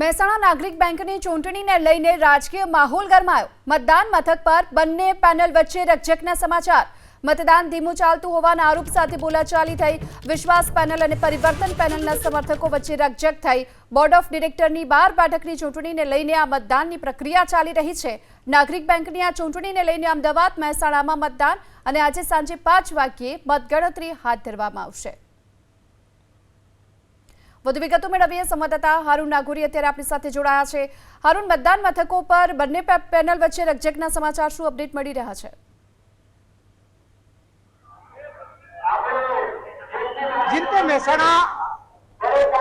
મહેસાણા નાગરિક બેંકની ચૂંટણીને લઈને રાજકીય માહોલ ગરમાયો। મતદાન મથક પર બંને પેનલ વચ્ચે રકઝકના સમાચાર। મતદાન ધીમું ચાલતું હોવાના આરોપ સાથે બોલાચાલી થઈ। વિશ્વાસ પેનલ અને પરિવર્તન પેનલના સમર્થકો વચ્ચે રકઝક થઈ। બોર્ડ ઓફ ડિરેક્ટરની 12 બેઠકની ચૂંટણીને લઈને આ મતદાનની પ્રક્રિયા ચાલી રહી છે। નાગરિક બેંકની આ ચૂંટણીને લઈને અમદાવાદ મહેસાણામાં મતદાન અને આજે સાંજે 5 વાગ્યે મતગણતરી હાથ ધરવામાં આવશે। વધુ વિગતો મેળવીએ સંવાદદાતા હારૂન નાગોરી અત્યારે આપણી સાથે જોડાયા છે। હારૂન, મતદાન મથકો પર બંને પેનલ વચ્ચે રકઝકના સમાચાર શું અપડેટ મળી રહ્યા છે? जिनके मेहसाणा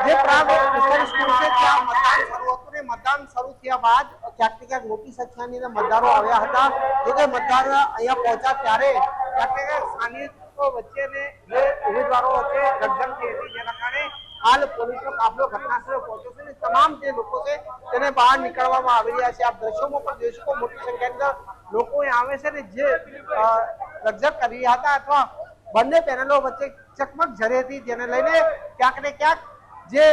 જે પ્રાગ સ્કૂલ છે ત્યાં મતદાન શરૂ હતું ને મતદાન શરૂ થયા બાદ ક્યાંક ને ક્યાંક મોટી સંખ્યાની અંદર મતદારો આવ્યા હતા। જોકે મતદાર અહીંયા પહોંચ્યા ત્યારે ક્યાંક ને ક્યાંક સ્થાનિકો વચ્ચે ને જે ઉમેદવારો વચ્ચે રકઝક થઈ હતી, જેના કારણે હાલ પોલીસનો કાફલો ઘટનાસ્થળે પહોંચ્યો છે। તમામ જે લોકો છે તેને બહાર નીકળવામાં આવી રહ્યા છે। આપ દ્રશ્યોમાં પણ જોઈ શકો મોટી સંખ્યાની અંદર લોકો અહીં આવે છે ને જે રકઝક કરી રહ્યા હતા અથવા બંને પેનલો વચ્ચે ચકમક જરી હતી, જેને લઈને ક્યાંક ને ક્યાંક જે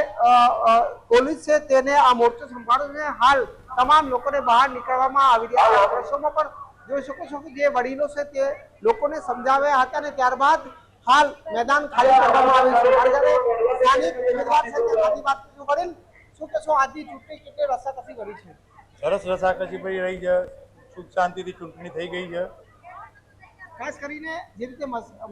પોલીસ છે તેને આ મોરચો સંભાળ્યો છે। હાલ તમામ લોકોને બહાર નીકળવામાં આવી રહ્યા છે। દ્રશ્યોમાં પણ જોઈ શકો છો કે જે વડીલો છે તે લોકોને સમજાવ્યા હતા ને ત્યારબાદ હાલ મેદાન ખાલી કરવામાં આવ્યું છે। સ્થાનિક ઉમેદવાર છે તેમાંથી વાત કરીશું। વડીલ, શું કહેશો, આજની ચૂંટણી કેટલી રસાકસી કરી છે? સરસ રસાકસી ભાઈ રહી છે, સુખ શાંતિથી ચૂંટણી થઈ ગઈ છે। ખાસ કરીને જે રીતે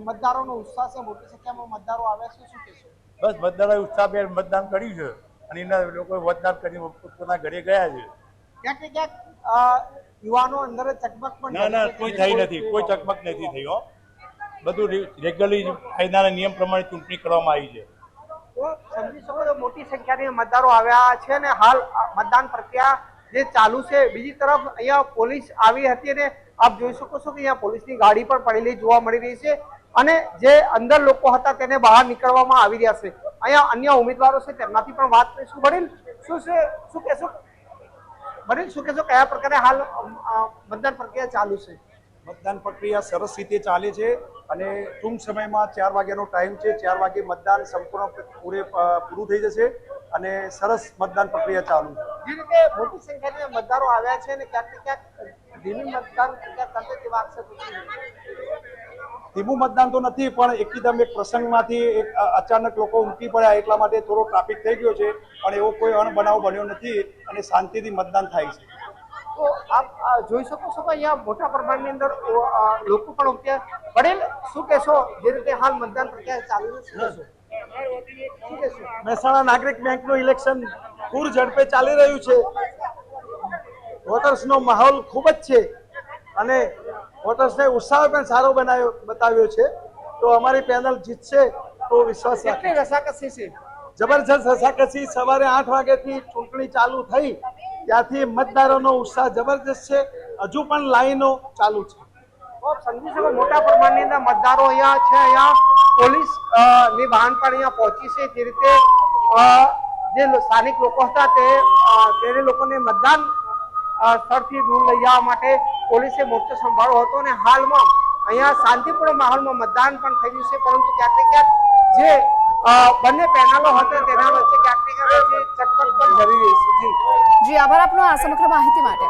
મતદારોનો ઉત્સાહ છે, મોટી સંખ્યામાં મતદારો આવ્યા છે, શું કહેશો? બસ મતદારોએ ઉત્સાહભેર મતદાન કર્યું છે અને એના લોકોએ મતદાન કરીને પોતાના ઘરે ગયા છે। ક્યાંક ને ક્યાંક યુવાનો અંદર ચકમક પણ ના કોઈ થઈ નથી, કોઈ ચકમક નથી થઈ હો। બધું રેગ્યુલરલી કાયદાના નિયમ પ્રમાણે ચૂંટણી કરવામાં આવી છે। તો સમજી શકો છો મોટી સંખ્યાની મતદારો આવ્યા છે અને હાલ મતદાન પ્રક્રિયા જે ચાલુ છે। બીજી તરફ અહીંયા પોલીસ આવી હતી અને આપ જોઈ શકો છો કે અહીંયા પોલીસની ગાડી પણ પડેલી જોવા મળી રહી છે અને જે અંદર લોકો હતા તેને બહાર નીકળવામાં આવી રહ્યા છે। અહીંયા અન્ય ઉમેદવારો છે તેમનાથી પણ વાત કરીશું। વડીલ, શું કહેશો? વડીલ, શું કહેશો, કયા પ્રકારે હાલ મતદાન પ્રક્રિયા ચાલુ છે? મતદાન પ્રક્રિયા સરસ રીતે ચાલે છે અને ટૂંક સમયમાં 4 વાગ્યાનો ટાઈમ છે। 4 વાગે મતદાન સંપૂર્ણ પૂરું થઈ જશે અને સરસ મતદાન પ્રક્રિયા ચાલુ છે। જે રીતે મોટી સંખ્યાની મતદારો આવ્યા છે અને ક્યાંક ને ક્યાંક ધીમી મતદાન પ્રક્રિયા કરશે તેવા આક્ષેપો છે। ધીમું મતદાન તો નથી, પણ એકદમ એક પ્રસંગમાંથી એક અચાનક લોકો ઉમટી પડ્યા એટલા માટે થોડો ટ્રાફિક થઈ ગયો છે, પણ એવો કોઈ અણબનાવ બન્યો નથી અને શાંતિથી મતદાન થાય છે। તો આપ જોઈ શકો છો કે અહીંયા મોટા પ્રમાણની અંદર લોકો પણ ઉમટ્યા। વડીલ, શું કહેશો, જે રીતે હાલ મતદાન પ્રક્રિયા ચાલુ છે, શું કહેશો? મહેસાણા નાગરિક બેંકનું ઇલેક્શન પૂર ઝડપે ચાલી રહ્યું છે। વોટર્સનો માહોલ ખૂબ જ છે અને વોટર્સને ઉત્સાહ પણ સારો બતાવ્યો છે। તો અમારી પેનલ જીતશે તો વિશ્વાસ કેટલી રસાકસી છે? જબરજસ્ત રસાકસી। સવારે 8 વાગ્યાથી ચૂંટણી ચાલુ થઈ ત્યાંથી મતદારોનો ઉત્સાહ જબરજસ્ત છે। હજુ પણ લાઈનો ચાલુ છે। તો સમજી શકો મોટા પ્રમાણની અંદર મતદારો અહીંયા છે। અહીંયા પોલીસ ની વાહન પણ અહીંયા પહોંચી છે। જે રીતે જે સ્થાનિક લોકો હતા તેને લોકોને મતદાન સ્થળથી દૂર લઈ જવા માટે પોલીસે મોરચો સંભાળ્યો હતો અને હાલમાં અહીંયા શાંતિપૂર્ણ માહોલમાં મતદાન પણ થઈ ગયું છે, પરંતુ ક્યાંક ને ક્યાંક જે બંને પેનલો હતા તેના વચ્ચે ક્યાંક ને ક્યાંક ચકમક પણ જરી રહી છે। જી આભાર આપનો આ સમગ્ર માહિતી માટે।